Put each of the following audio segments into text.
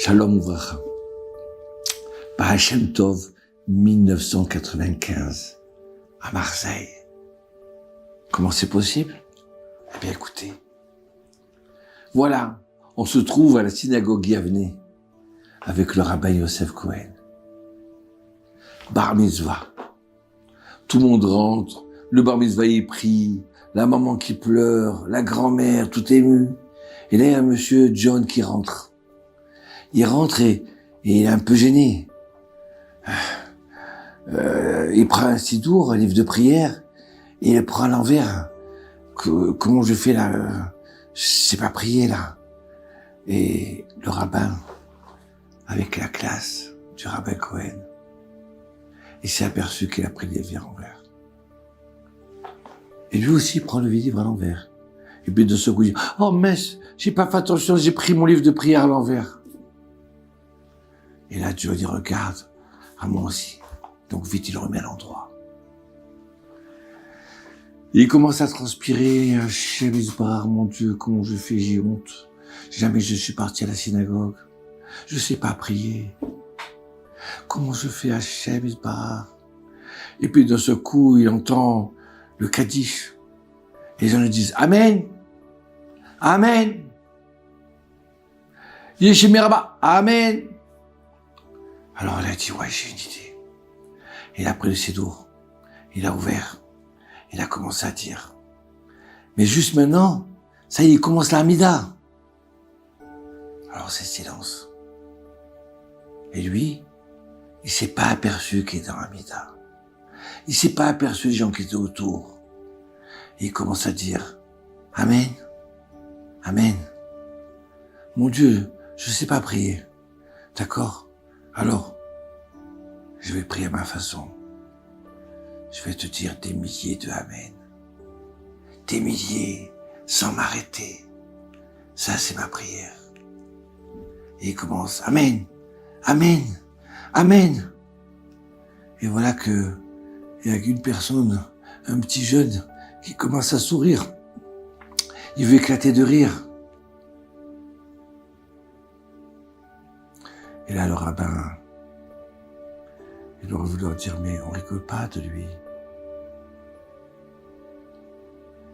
Shalom Uvracha. Baal Shem Tov, 1995, à Marseille. Comment c'est possible? Eh bien, écoutez. Voilà, on se trouve à la synagogue Yavne avec le rabbin Yosef Cohen. Bar mitzvah. Tout le monde rentre, le bar mitzvah est pris, la maman qui pleure, la grand-mère tout émue. Et là, il y a un monsieur John qui rentre. Il rentre et il est un peu gêné. Il prend un siddour, un livre de prière, et il prend à l'envers. Comment je fais là? Je sais pas prier là. Et le rabbin, avec la classe du rabbin Cohen, il s'est aperçu qu'il a pris le livre à l'envers. Et lui aussi prend le livre à l'envers. Et puis de ce coup, il dit, oh mince, j'ai pas fait attention, j'ai pris mon livre de prière à l'envers. Et là, Dieu dit, regarde, à moi aussi. Donc vite, il remet à l'endroit. Il commence à transpirer, Hachem Isbar, mon Dieu, comment je fais, j'ai honte. Jamais je suis parti à la synagogue. Je sais pas prier. Comment je fais, Hachem Isbar? Et puis d'un seul coup, il entend le Kaddish. Et les gens lui disent, Amen. Amen. Yeshimiraba, Amen. Alors il a dit, ouais, j'ai une idée. Il a pris le siddour, il a ouvert, il a commencé à dire. Mais juste maintenant, ça y est, il commence la Hamida. Alors c'est silence. Et lui, il s'est pas aperçu qu'il est dans la Hamida. Il s'est pas aperçu des gens qui étaient autour. Et il commence à dire, Amen, Amen. Mon Dieu, je sais pas prier. D'accord? Alors, je vais prier à ma façon. Je vais te dire des milliers de Amen. Des milliers, sans m'arrêter. Ça, c'est ma prière. Et il commence, Amen, Amen, Amen. Et voilà que, il y a une personne, un petit jeune, qui commence à sourire. Il veut éclater de rire. Et là, le rabbin, il aurait voulu leur dire, mais on rigole pas de lui.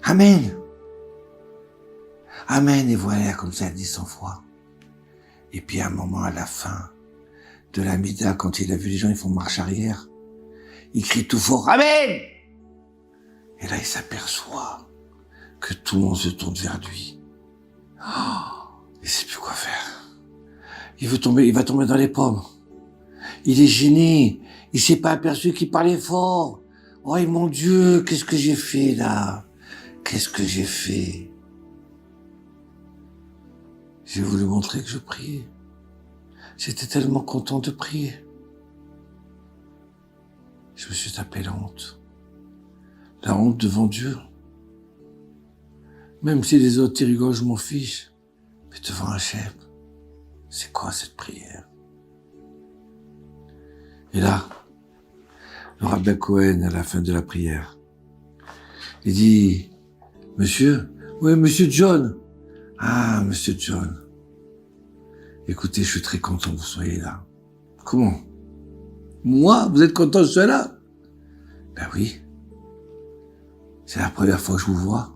Amen. Amen. Et voilà, comme ça, il dit 100 fois. Et puis, à un moment, à la fin de la Mida, quand il a vu les gens, ils font marche arrière, il crie tout fort, Amen. Et là, il s'aperçoit que tout le monde se tourne vers lui. Oh, il sait plus quoi faire. Il va tomber dans les pommes. Il est gêné. Il s'est pas aperçu qu'il parlait fort. Oh mon Dieu, qu'est-ce que j'ai fait là? Qu'est-ce que j'ai fait? J'ai voulu montrer que je priais. J'étais tellement content de prier. Je me suis tapé la honte. La honte devant Dieu. Même si les autres ils rigolent, je m'en fiche. Mais devant Hachem, c'est quoi cette prière? Et là, le rabbin Cohen, à la fin de la prière, il dit, Monsieur? Oui, Monsieur John. Ah, Monsieur John. Écoutez, je suis très content que vous soyez là. Comment? Moi? Vous êtes content que je sois là? Ben oui. C'est la première fois que je vous vois.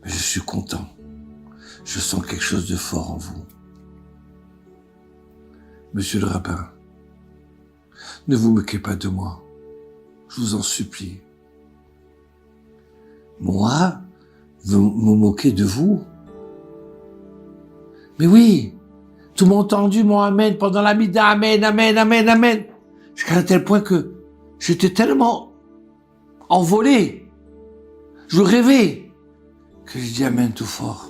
Mais je suis content. Je sens quelque chose de fort en vous. Monsieur le rabbin, ne vous moquez pas de moi. Je vous en supplie. Moi? Vous me moquez de vous? Mais oui! Tout le monde a entendu mon Amen pendant la Mida. Amen, Amen, Amen, Amen. Jusqu'à un tel point que j'étais tellement envolé. Je rêvais que j'ai dit Amen tout fort.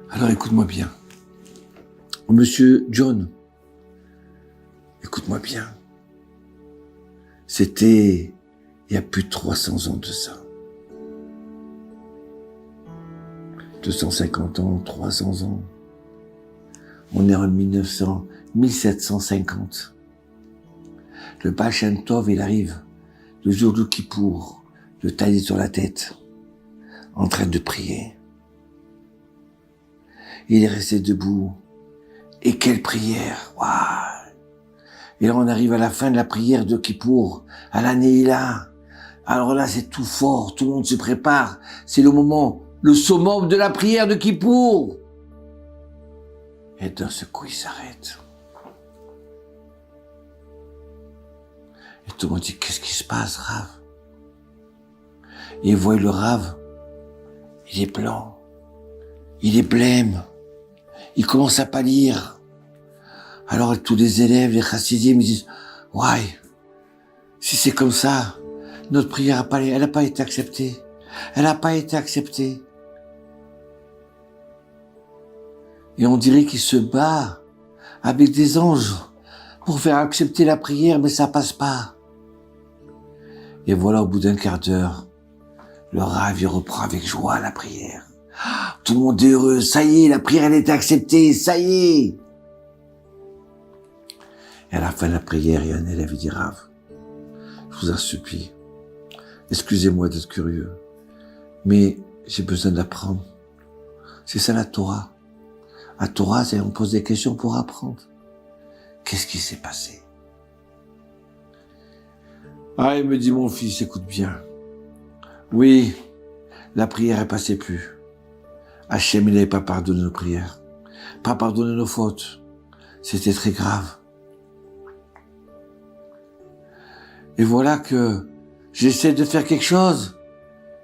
Alors écoute-moi bien. Monsieur John, écoute-moi bien. C'était il y a plus de 300 ans de ça. 250 ans, 300 ans. On est en 1750. Le Baal Shem Tov, il arrive le jour du Kippour, le taillé sur la tête, en train de prier. Il est resté debout, Et quelle prière! Waouh! Et là, on arrive à la fin de la prière de Kippour, à la Neila. Alors là, c'est tout fort, tout le monde se prépare. C'est le moment, le summum de la prière de Kippour. Et d'un seul coup, il s'arrête. Et tout le monde dit, qu'est-ce qui se passe, Rav? Et il voit le Rav, il est blanc, il est blême, il commence à pâlir. Alors tous les élèves, les chassidim, ils disent, ouais, si c'est comme ça, notre prière elle n'a pas été acceptée. Elle n'a pas été acceptée. Et on dirait qu'il se bat avec des anges pour faire accepter la prière, mais ça passe pas. Et voilà, au bout d'un quart d'heure, le Rav, il reprend avec joie la prière. Tout le monde est heureux, ça y est, la prière, elle est acceptée, ça y est. Et à la fin de la prière, il y a un élève, il dit, Rav, je vous en supplie, excusez-moi d'être curieux, mais j'ai besoin d'apprendre. C'est ça la Torah. La Torah, c'est on pose des questions pour apprendre. Qu'est-ce qui s'est passé? Ah, il me dit, mon fils, écoute bien. Oui, la prière est passée plus. Hachem, il n'avait pas pardonné nos prières, pas pardonné nos fautes. C'était très grave. Et voilà que j'essaie de faire quelque chose.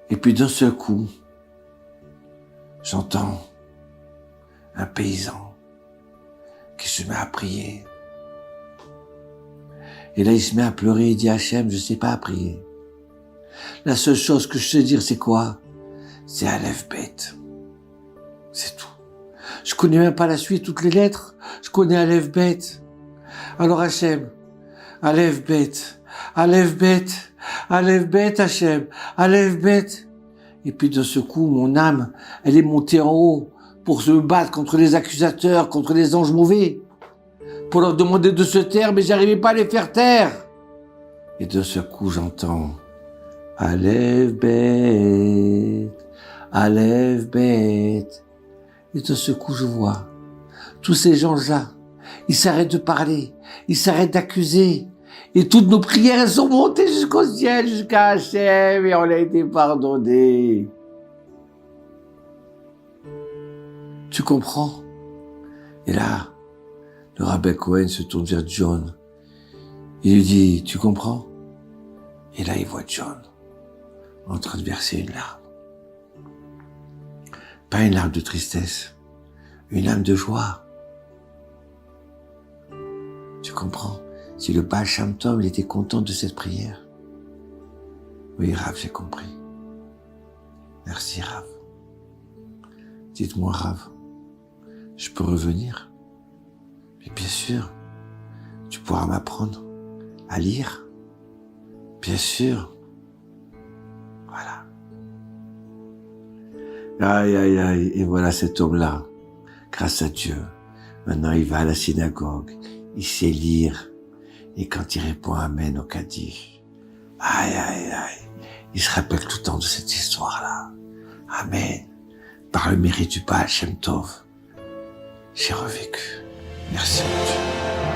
Et puis d'un seul coup, j'entends un paysan qui se met à prier. Et là, il se met à pleurer, il dit, Hachem, je sais pas à prier. La seule chose que je sais dire, c'est quoi? C'est Aleph Bet. C'est tout. Je connais même pas la suite, toutes les lettres. Je connais Aleph Bet. Alors Hachem, Aleph Bet, Aleph Bet, Aleph Bet, Hachem, Aleph Bet. Et puis de ce coup, mon âme, elle est montée en haut pour se battre contre les accusateurs, contre les anges mauvais, pour leur demander de se taire, mais j'arrivais pas à les faire taire. Et de ce coup, j'entends Aleph Bet, Aleph Bet. Et de ce coup, je vois tous ces gens-là, ils s'arrêtent de parler, ils s'arrêtent d'accuser. Et toutes nos prières, elles sont montées jusqu'au ciel, jusqu'à Hachem, et on a été pardonnés. Tu comprends? Et là, le rabbin Cohen se tourne vers John. Il lui dit, tu comprends? Et là, il voit John en train de verser une larme. Pas une larme de tristesse, une larme de joie. Tu comprends? Si le Baal Shem Tov, il était content de cette prière. Oui, Rav, j'ai compris. Merci, Rav. Dites-moi, Rav, je peux revenir? Mais bien sûr, tu pourras m'apprendre à lire. Bien sûr. Voilà. Aïe, aïe, aïe. Et voilà cet homme-là, grâce à Dieu. Maintenant, il va à la synagogue, il sait lire. Et quand il répond Amen au Kaddish, aïe, aïe, aïe, il se rappelle tout le temps de cette histoire-là. Amen. Par le mérite du Baal Shem Tov, j'ai revécu. Merci, mon Dieu.